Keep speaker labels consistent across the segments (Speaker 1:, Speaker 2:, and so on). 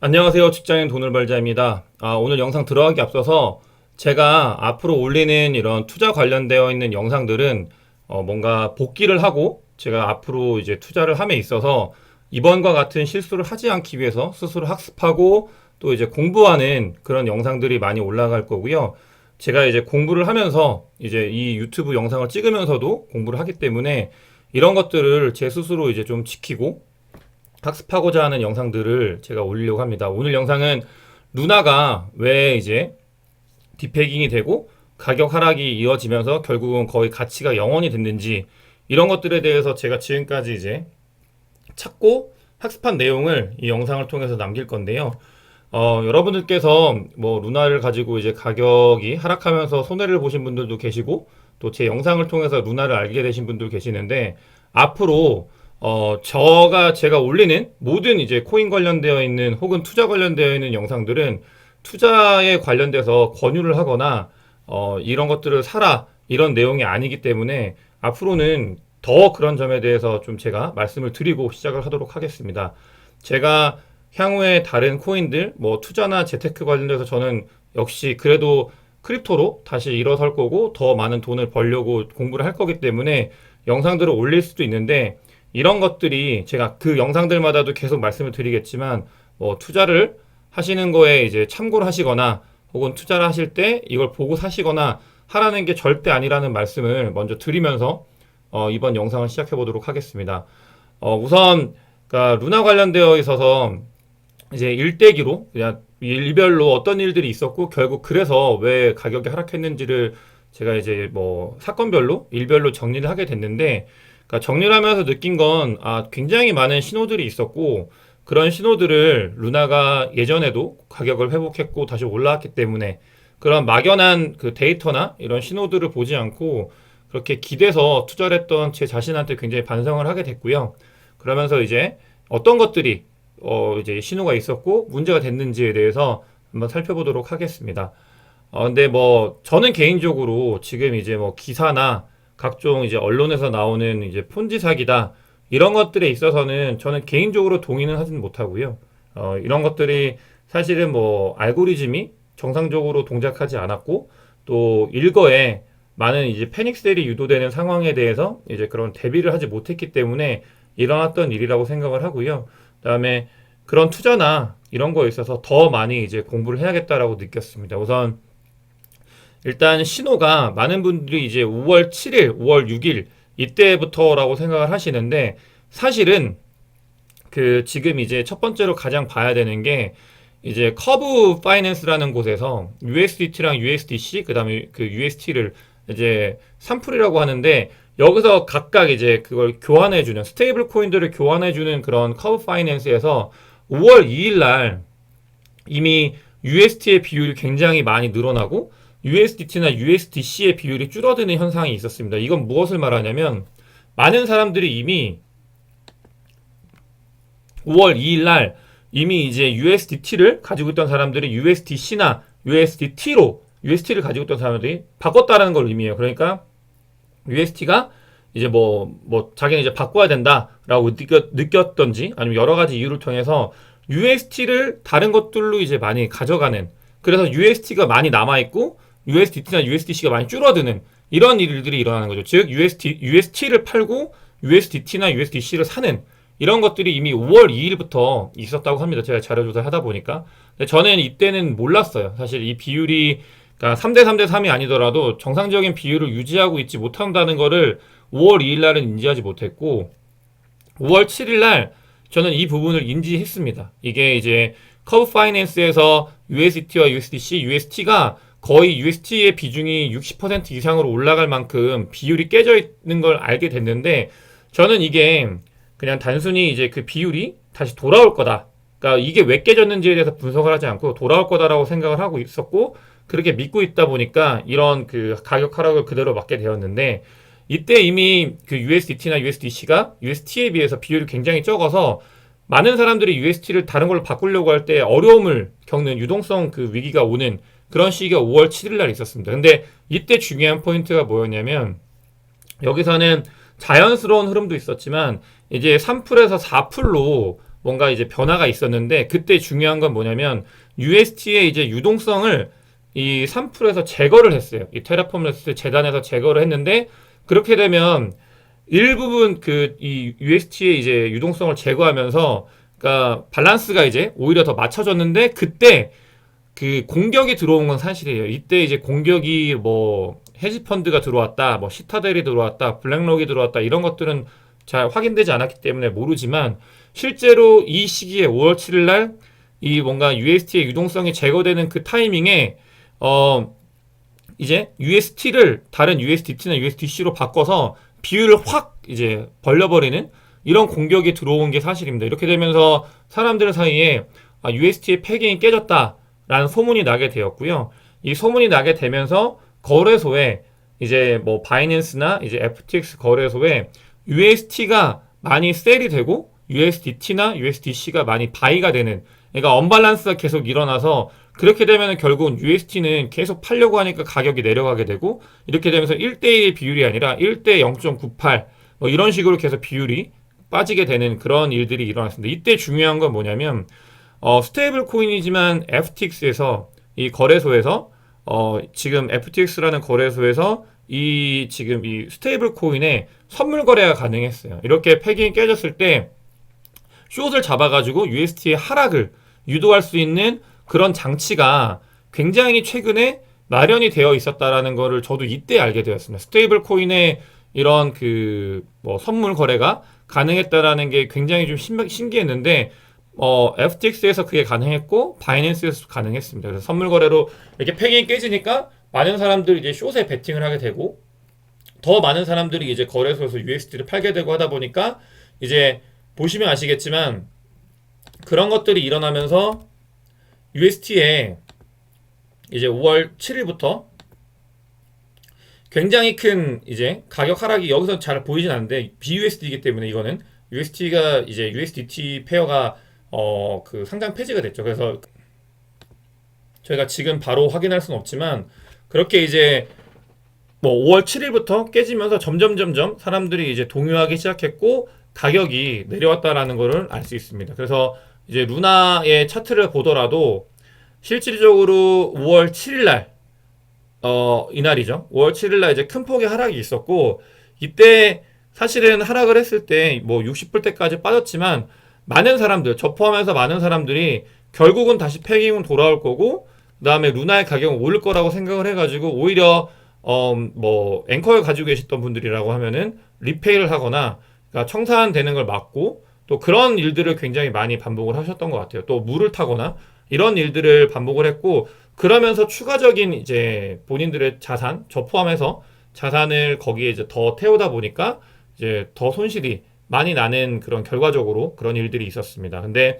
Speaker 1: 안녕하세요. 직장인 돈을 벌자입니다. 오늘 영상 들어가기 앞서서 제가 앞으로 올리는 이런 투자 관련되어 있는 영상들은 뭔가 복귀를 하고 제가 앞으로 이제 투자를 함에 있어서 이번과 같은 실수를 하지 않기 위해서 스스로 학습하고 또 이제 공부하는 그런 영상들이 많이 올라갈 거고요. 제가 이제 공부를 하면서 이제 이 유튜브 영상을 찍으면서도 공부를 하기 때문에 이런 것들을 제 스스로 이제 좀 지키고 학습하고자 하는 영상들을 제가 올리려고 합니다. 오늘 영상은 루나가 왜 이제 디페깅이 되고 가격 하락이 이어지면서 결국은 거의 가치가 0원이 됐는지 이런 것들에 대해서 제가 지금까지 이제 찾고 학습한 내용을 이 영상을 통해서 남길 건데요. 여러분들께서 뭐 루나를 가지고 이제 가격이 하락하면서 손해를 보신 분들도 계시고 또 제 영상을 통해서 루나를 알게 되신 분도 계시는데 앞으로 제가 올리는 모든 이제 코인 관련되어 있는 혹은 투자 관련되어 있는 영상들은 투자에 관련돼서 권유를 하거나, 이런 것들을 사라, 이런 내용이 아니기 때문에 앞으로는 더 그런 점에 대해서 좀 제가 말씀을 드리고 시작을 하도록 하겠습니다. 제가 향후에 다른 코인들, 뭐 투자나 재테크 관련돼서 저는 역시 그래도 크립토로 다시 일어설 거고 더 많은 돈을 벌려고 공부를 할 거기 때문에 영상들을 올릴 수도 있는데 이런 것들이 제가 그 영상들마다도 계속 말씀을 드리겠지만 뭐 투자를 하시는 거에 이제 참고를 하시거나 혹은 투자를 하실 때 이걸 보고 사시거나 하라는 게 절대 아니라는 말씀을 먼저 드리면서 이번 영상을 시작해 보도록 하겠습니다. 우선 그러니까 루나 관련되어 있어서 이제 일대기로 그냥 일별로 어떤 일들이 있었고 결국 그래서 왜 가격이 하락했는지를 제가 이제 뭐 사건별로 일별로 정리를 하게 됐는데, 그러니까 정리를 하면서 느낀 건 굉장히 많은 신호들이 있었고 그런 신호들을 루나가 예전에도 가격을 회복했고 다시 올라왔기 때문에 그런 막연한 그 데이터나 이런 신호들을 보지 않고 그렇게 기대서 투자를 했던 제 자신한테 굉장히 반성을 하게 됐고요. 그러면서 이제 어떤 것들이 이제 신호가 있었고 문제가 됐는지에 대해서 한번 살펴보도록 하겠습니다. 근데 뭐 저는 개인적으로 지금 이제 뭐 기사나 각종 이제 언론에서 나오는 이제 폰지 사기다 이런 것들에 있어서는 저는 개인적으로 동의는 하진 못하고요. 이런 것들이 사실은 뭐 알고리즘이 정상적으로 동작하지 않았고 또 일거에 많은 이제 패닉셀이 유도되는 상황에 대해서 이제 그런 대비를 하지 못했기 때문에 일어났던 일이라고 생각을 하고요. 그다음에 그런 투자나 이런 거에 있어서 더 많이 이제 공부를 해야겠다라고 느꼈습니다. 우선 일단 신호가 많은 분들이 이제 5월 7일, 5월 6일 이때부터라고 생각을 하시는데 사실은 그 지금 이제 첫 번째로 가장 봐야 되는 게 이제 커브 파이낸스라는 곳에서 USDT랑 USDC 그다음에 그 UST를 이제 산풀이라고 하는데 여기서 각각 이제 그걸 교환해주는 스테이블 코인들을 교환해주는 그런 커브 파이낸스에서 5월 2일 날 이미 UST의 비율이 굉장히 많이 늘어나고 USDT나 USDC의 비율이 줄어드는 현상이 있었습니다. 이건 무엇을 말하냐면 많은 사람들이 이미 5월 2일 날 이미 이제 USDT를 가지고 있던 사람들이 USDC나 USDT를 가지고 있던 사람들이 바꿨다라는 걸 의미해요. 그러니까 UST가 이제 자기는 이제 바꿔야 된다라고 느꼈던지 아니면 여러 가지 이유를 통해서 UST를 다른 것들로 이제 많이 가져가는, 그래서 UST가 많이 남아있고 USDT나 USDC가 많이 줄어드는 이런 일들이 일어나는 거죠. 즉 UST를 팔고 USDT나 USDC를 사는 이런 것들이 이미 5월 2일부터 있었다고 합니다. 제가 자료 조사를 하다 보니까. 근데 저는 이때는 몰랐어요. 사실 이 비율이 그러니까 3대 3대 3이 아니더라도 정상적인 비율을 유지하고 있지 못한다는 거를 5월 2일 날은 인지하지 못했고 5월 7일 날 저는 이 부분을 인지했습니다. 이게 이제 커브 파이낸스에서 USDT와 USDC, UST가 거의 UST의 비중이 60% 이상으로 올라갈 만큼 비율이 깨져 있는 걸 알게 됐는데 저는 이게 그냥 단순히 이제 그 비율이 다시 돌아올 거다. 그러니까 이게 왜 깨졌는지에 대해서 분석을 하지 않고 돌아올 거다라고 생각을 하고 있었고 그렇게 믿고 있다 보니까 이런 그 가격 하락을 그대로 맞게 되었는데 이때 이미 그 USDT나 USDC가 UST에 비해서 비율이 굉장히 적어서 많은 사람들이 UST를 다른 걸로 바꾸려고 할 때 어려움을 겪는 유동성 그 위기가 오는 그런 시기가 5월 7일 날 있었습니다. 근데 이때 중요한 포인트가 뭐였냐면 여기서는 자연스러운 흐름도 있었지만 이제 3풀에서 4풀로 뭔가 이제 변화가 있었는데, 그때 중요한 건 뭐냐면 UST의 이제 유동성을 이 3프로에서 제거를 했어요. 이 테라폼 레스 재단에서 제거를 했는데, 그렇게 되면 일부분 그 이 UST의 이제 유동성을 제거하면서, 그러니까 밸런스가 이제 오히려 더 맞춰졌는데, 그때 그 공격이 들어온 건 사실이에요. 이때 이제 공격이 뭐 헤지펀드가 들어왔다, 뭐 시타델이 들어왔다, 블랙록이 들어왔다, 이런 것들은 잘 확인되지 않았기 때문에 모르지만, 실제로 이 시기에 5월 7일 날 이 뭔가 UST의 유동성이 제거되는 그 타이밍에 이제 UST를 다른 USDT나 USDC로 바꿔서 비율을 확 이제 벌려버리는 이런 공격이 들어온 게 사실입니다. 이렇게 되면서 사람들 사이에 UST의 패깅이 깨졌다라는 소문이 나게 되었고요. 이 소문이 나게 되면서 거래소에 이제 뭐 바이낸스나 이제 FTX 거래소에 UST가 많이 셀이 되고 USDT나 USDC가 많이 바이가 되는, 그러니까 언밸런스가 계속 일어나서, 그렇게 되면 결국은 UST는 계속 팔려고 하니까 가격이 내려가게 되고, 이렇게 되면서 1대1 비율이 아니라 1대 0.98 뭐 이런 식으로 계속 비율이 빠지게 되는 그런 일들이 일어났습니다. 이때 중요한 건 뭐냐면 스테이블 코인이지만 FTX에서 이 거래소에서 지금 FTX라는 거래소에서 이 지금 이 스테이블 코인의 선물 거래가 가능했어요. 이렇게 패깅이 깨졌을 때 숏을 잡아가지고 UST의 하락을 유도할 수 있는 그런 장치가 굉장히 최근에 마련이 되어 있었다라는 거를 저도 이때 알게 되었습니다. 스테이블 코인의 이런 그 뭐 선물 거래가 가능했다라는 게 굉장히 좀 신기했는데, FTX에서 그게 가능했고 바이낸스에서 가능했습니다. 그래서 선물 거래로 이렇게 패깅이 깨지니까 많은 사람들이 이제 숏에 베팅을 하게 되고, 더 많은 사람들이 이제 거래소에서 USD를 팔게 되고 하다 보니까, 이제 보시면 아시겠지만 그런 것들이 일어나면서 UST에 이제 5월 7일부터 굉장히 큰 이제 가격 하락이 여기서 잘 보이진 않는데, BUSD이기 때문에 이거는 UST가 이제 USDT 페어가 그 상장 폐지가 됐죠. 그래서 저희가 지금 바로 확인할 수는 없지만, 그렇게 이제 뭐 5월 7일부터 깨지면서 점점 사람들이 이제 동요하기 시작했고 가격이 내려왔다라는 거를 알 수 있습니다. 그래서 이제 루나의 차트를 보더라도 실질적으로 5월 7일 날 이날이죠. 5월 7일 날 이제 큰 폭의 하락이 있었고, 이때 사실은 하락을 했을 때 뭐 60불대까지 빠졌지만 많은 사람들, 저 포함해서 많은 사람들이 결국은 다시 패깅은 돌아올 거고, 그 다음에 루나의 가격은 오를 거라고 생각을 해가지고 오히려 뭐 앵커를 가지고 계셨던 분들이라고 하면은 리페이를 하거나, 그러니까 청산되는 걸 막고, 또 그런 일들을 굉장히 많이 반복을 하셨던 것 같아요. 또 물을 타거나 이런 일들을 반복을 했고, 그러면서 추가적인 이제 본인들의 자산, 저 포함해서 자산을 거기에 이제 더 태우다 보니까 이제 더 손실이 많이 나는 그런 결과적으로 그런 일들이 있었습니다. 근데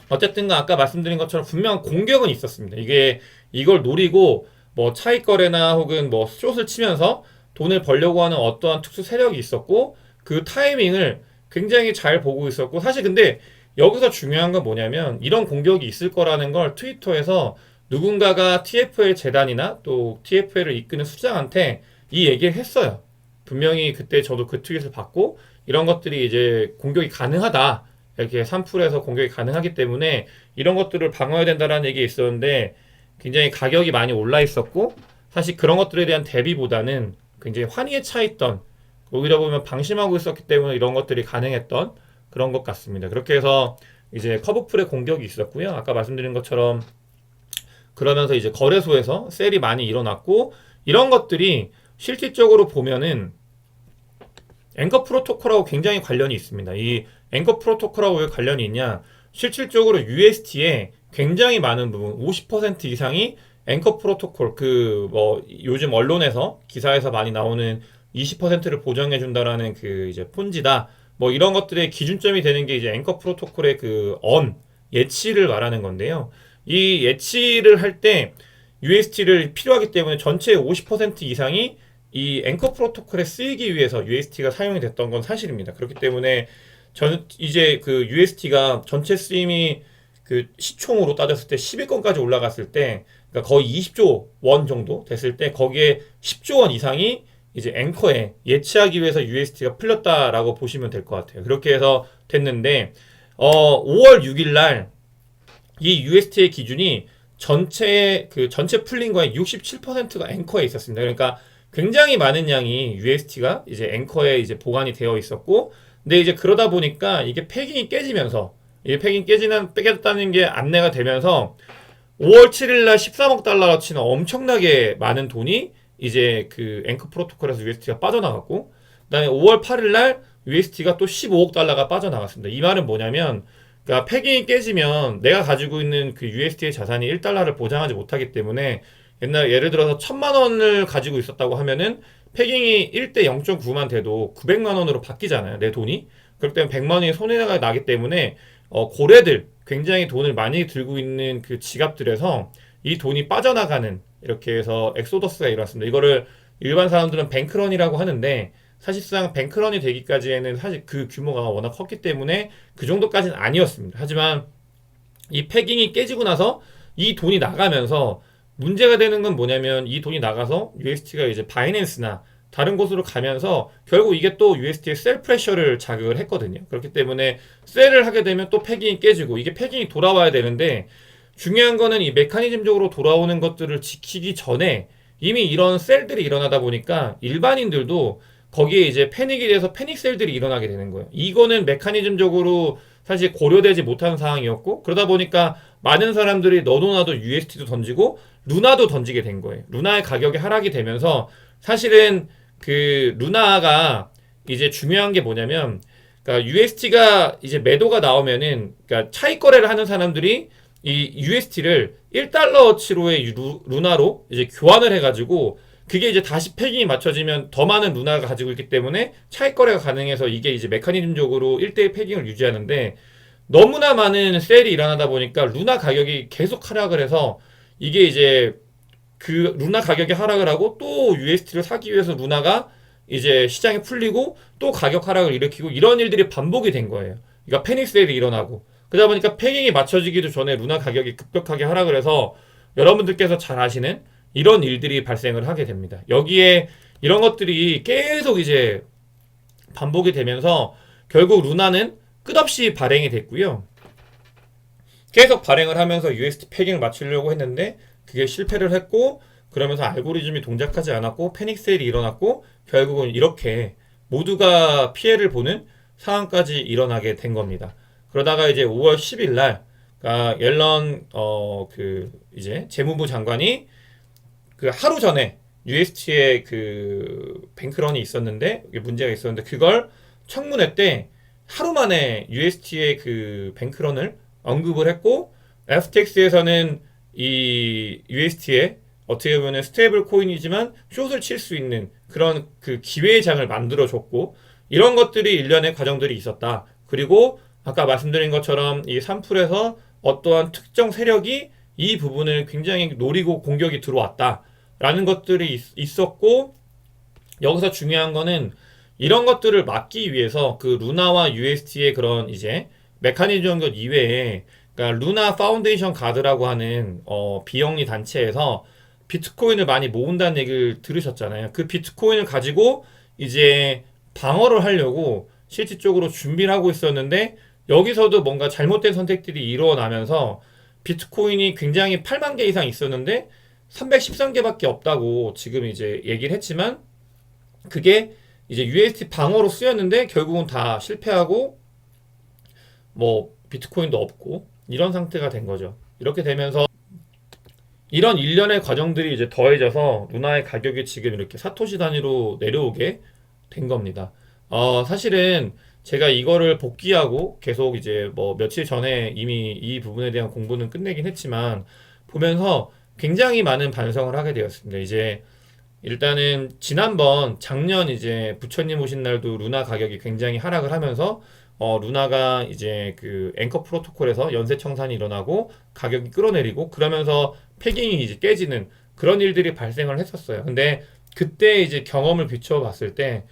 Speaker 1: 어쨌든 아까 말씀드린 것처럼 분명한 공격은 있었습니다. 이게 이걸 노리고 뭐 차익 거래나 혹은 뭐 숏을 치면서 돈을 벌려고 하는 어떠한 특수 세력이 있었고, 그 타이밍을 굉장히 잘 보고 있었고, 사실 근데 여기서 중요한 건 뭐냐면, 이런 공격이 있을 거라는 걸 트위터에서 누군가가 TFL 재단이나 또 TFL을 이끄는 수장한테 이 얘기를 했어요. 분명히 그때 저도 그 트윗을 봤고, 이런 것들이 이제 공격이 가능하다, 이렇게 3풀에서 공격이 가능하기 때문에 이런 것들을 방어해야 된다라는 얘기가 있었는데, 굉장히 가격이 많이 올라 있었고, 사실 그런 것들에 대한 대비보다는 굉장히 환희에 차 있던, 오히려 보면 방심하고 있었기 때문에 이런 것들이 가능했던 그런 것 같습니다. 그렇게 해서 이제 커브풀의 공격이 있었고요. 아까 말씀드린 것처럼 그러면서 이제 거래소에서 셀이 많이 일어났고, 이런 것들이 실질적으로 보면은 앵커 프로토콜하고 굉장히 관련이 있습니다. 이 앵커 프로토콜하고 왜 관련이 있냐? 실질적으로 UST에 굉장히 많은 부분, 50% 이상이 앵커 프로토콜, 그 뭐 요즘 언론에서 기사에서 많이 나오는 20%를 보장해 준다라는 그 이제 폰지다, 뭐 이런 것들의 기준점이 되는 게 이제 앵커 프로토콜의 그 예치를 말하는 건데요. 이 예치를 할 때 UST를 필요하기 때문에 전체의 50% 이상이 이 앵커 프로토콜에 쓰이기 위해서 UST가 사용이 됐던 건 사실입니다. 그렇기 때문에 이제 그 UST가 전체 쓰임이 그 시총으로 따졌을 때 10위권까지 올라갔을 때, 그러니까 거의 20조 원 정도 됐을 때 거기에 10조 원 이상이 이제 앵커에 예치하기 위해서 UST가 풀렸다라고 보시면 될 것 같아요. 그렇게 해서 됐는데, 5월 6일 날 이 UST의 기준이 전체 풀린 거의 67%가 앵커에 있었습니다. 그러니까 굉장히 많은 양이 UST가 이제 앵커에 이제 보관이 되어 있었고, 근데 이제 그러다 보니까 이게 패깅이 깨지면서, 이게 깨졌다는 게 안내가 되면서 5월 7일 날 13억 달러치는 엄청나게 많은 돈이 이제 그 앵커 프로토콜에서 UST가 빠져나갔고, 그다음에 5월 8일 날 UST가 또 15억 달러가 빠져나갔습니다. 이 말은 뭐냐면, 그러니까 패깅이 깨지면 내가 가지고 있는 그 USD의 자산이 1달러를 보장하지 못하기 때문에, 옛날 예를 들어서 1000만 원을 가지고 있었다고 하면은 패깅이 1대 0.9만 돼도 900만 원으로 바뀌잖아요, 내 돈이. 그렇기 때문에 100만 원이 손해가 나기 때문에 고래들, 굉장히 돈을 많이 들고 있는 그 지갑들에서 이 돈이 빠져나가는, 이렇게 해서 엑소더스가 일어났습니다. 이거를 일반 사람들은 뱅크런이라고 하는데, 사실상 뱅크런이 되기까지에는 사실 그 규모가 워낙 컸기 때문에 그 정도까지는 아니었습니다. 하지만 이 패깅이 깨지고 나서 이 돈이 나가면서 문제가 되는 건 뭐냐면, 이 돈이 나가서 UST가 이제 바이낸스나 다른 곳으로 가면서 결국 이게 또 UST의 셀 프레셔를 자극을 했거든요. 그렇기 때문에 셀을 하게 되면 또 패깅이 깨지고, 이게 패깅이 돌아와야 되는데, 중요한 거는 이 메커니즘적으로 돌아오는 것들을 지키기 전에 이미 이런 셀들이 일어나다 보니까 일반인들도 거기에 이제 패닉이 돼서 패닉셀들이 일어나게 되는 거예요. 이거는 메커니즘적으로 사실 고려되지 못한 상황이었고, 그러다 보니까 많은 사람들이 너도 나도 UST도 던지고 루나도 던지게 된 거예요. 루나의 가격이 하락이 되면서, 사실은 그 루나가 이제 중요한 게 뭐냐면, 그러니까 UST가 이제 매도가 나오면은, 그러니까 차익 거래를 하는 사람들이 이 UST를 1달러어치로의 루나로 이제 교환을 해가지고, 그게 이제 다시 패깅이 맞춰지면 더 많은 루나가 가지고 있기 때문에 차익 거래가 가능해서, 이게 이제 메커니즘적으로 1대1 패깅을 유지하는데, 너무나 많은 셀이 일어나다 보니까 루나 가격이 계속 하락을 해서, 이게 이제 그 루나 가격이 하락을 하고 또 UST를 사기 위해서 루나가 이제 시장이 풀리고 또 가격 하락을 일으키고, 이런 일들이 반복이 된 거예요. 그러니까 패닉 세일이 일어나고, 그러다 보니까 패깅이 맞춰지기도 전에 루나 가격이 급격하게 하락을 해서, 여러분들께서 잘 아시는 이런 일들이 발생을 하게 됩니다. 여기에 이런 것들이 계속 이제 반복이 되면서 결국 루나는 끝없이 발행이 됐고요. 계속 발행을 하면서 UST 패깅을 맞추려고 했는데 그게 실패를 했고, 그러면서 알고리즘이 동작하지 않았고 패닉 세일이 일어났고, 결국은 이렇게 모두가 피해를 보는 상황까지 일어나게 된 겁니다. 그러다가 이제 5월 10일 날, 그러니까 옐런 그 이제 재무부 장관이 그 하루 전에 UST의 그 뱅크런이 있었는데, 문제가 있었는데, 그걸 청문회 때 하루 만에 UST의 그 뱅크런을 언급을 했고, FTX에서는 이 UST에 어떻게 보면 스테이블 코인이지만 숏을 칠 수 있는 그런 그 기회의 장을 만들어줬고, 이런 것들이 일련의 과정들이 있었다. 그리고 아까 말씀드린 것처럼 이 산풀에서 어떠한 특정 세력이 이 부분을 굉장히 노리고 공격이 들어왔다 라는 것들이 있었고, 여기서 중요한 거는 이런 것들을 막기 위해서 그 루나와 UST의 그런 이제 메커니즘 것 이외에, 그러니까 루나 파운데이션 가드라고 하는 비영리 단체에서 비트코인을 많이 모은다는 얘기를 들으셨잖아요. 그 비트코인을 가지고 이제 방어를 하려고 실질적으로 준비를 하고 있었는데, 여기서도 뭔가 잘못된 선택들이 일어나면서 비트코인이 굉장히 8만 개 이상 있었는데 313개밖에 없다고 지금 이제 얘기를 했지만, 그게 이제 UST 방어로 쓰였는데 결국은 다 실패하고 뭐 비트코인도 없고 이런 상태가 된 거죠. 이렇게 되면서 이런 일련의 과정들이 이제 더해져서 루나의 가격이 지금 이렇게 사토시 단위로 내려오게 된 겁니다. 사실은 제가 이거를 복귀하고 계속 이제 뭐 며칠 전에 이미 이 부분에 대한 공부는 끝내긴 했지만, 보면서 굉장히 많은 반성을 하게 되었습니다. 이제 일단은 지난번 작년 이제 부처님 오신 날도 루나 가격이 굉장히 하락을 하면서 루나가 이제 그 앵커 프로토콜에서 연쇄 청산이 일어나고 가격이 끌어내리고, 그러면서 패깅이 이제 깨지는 그런 일들이 발생을 했었어요. 근데 그때 이제 경험을 비춰봤을 때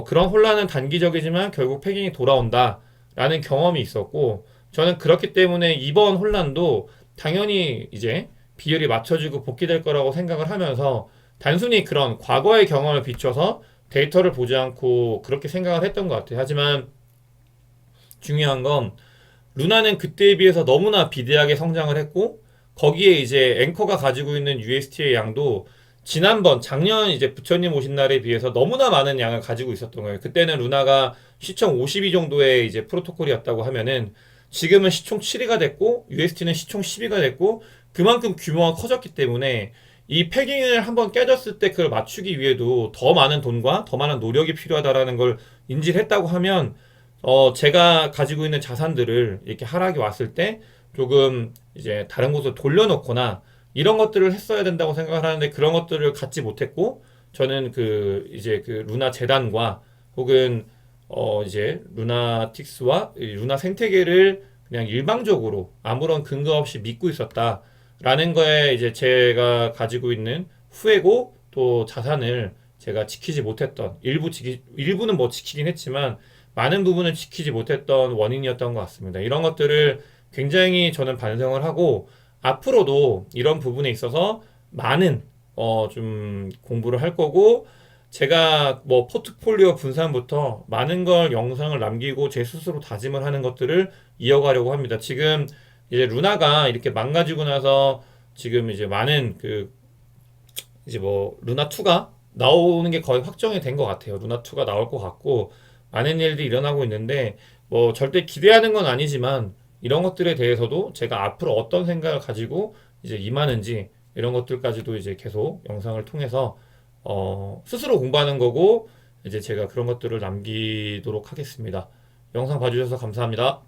Speaker 1: 그런 혼란은 단기적이지만 결국 패깅이 돌아온다라는 경험이 있었고, 저는 그렇기 때문에 이번 혼란도 당연히 이제 비율이 맞춰지고 복귀될 거라고 생각을 하면서, 단순히 그런 과거의 경험을 비춰서 데이터를 보지 않고 그렇게 생각을 했던 것 같아요. 하지만 중요한 건 루나는 그때에 비해서 너무나 비대하게 성장을 했고 거기에 이제 앵커가 가지고 있는 UST의 양도 지난번 작년 이제 부처님 오신 날에 비해서 너무나 많은 양을 가지고 있었던 거예요. 그때는 루나가 시총 52 정도의 이제 프로토콜이었다고 하면은 지금은 시총 7위가 됐고 UST는 시총 10위가 됐고 그만큼 규모가 커졌기 때문에 이 패깅을 한번 깨졌을 때 그걸 맞추기 위해도 더 많은 돈과 더 많은 노력이 필요하다라는 걸 인지를 했다고 하면 제가 가지고 있는 자산들을 이렇게 하락이 왔을 때 조금 이제 다른 곳으로 돌려놓거나 이런 것들을 했어야 된다고 생각을 하는데 그런 것들을 갖지 못했고 저는 그 이제 그 루나 재단과 혹은 이제 루나틱스와 이 루나 생태계를 그냥 일방적으로 아무런 근거 없이 믿고 있었다라는 거에 이제 제가 가지고 있는 후회고 또 자산을 제가 지키지 못했던 일부는 뭐 지키긴 했지만 많은 부분은 지키지 못했던 원인이었던 것 같습니다. 이런 것들을 굉장히 저는 반성을 하고 앞으로도 이런 부분에 있어서 많은 좀 공부를 할 거고 제가 뭐 포트폴리오 분산부터 많은 걸 영상을 남기고 제 스스로 다짐을 하는 것들을 이어가려고 합니다. 지금 이제 루나가 이렇게 망가지고 나서 지금 이제 많은 그 이제 뭐 루나2가 나오는 게 거의 확정이 된 것 같아요. 루나2가 나올 것 같고 많은 일들이 일어나고 있는데 뭐 절대 기대하는 건 아니지만 이런 것들에 대해서도 제가 앞으로 어떤 생각을 가지고 이제 임하는지 이런 것들까지도 이제 계속 영상을 통해서 스스로 공부하는 거고 이제 제가 그런 것들을 남기도록 하겠습니다. 영상 봐주셔서 감사합니다.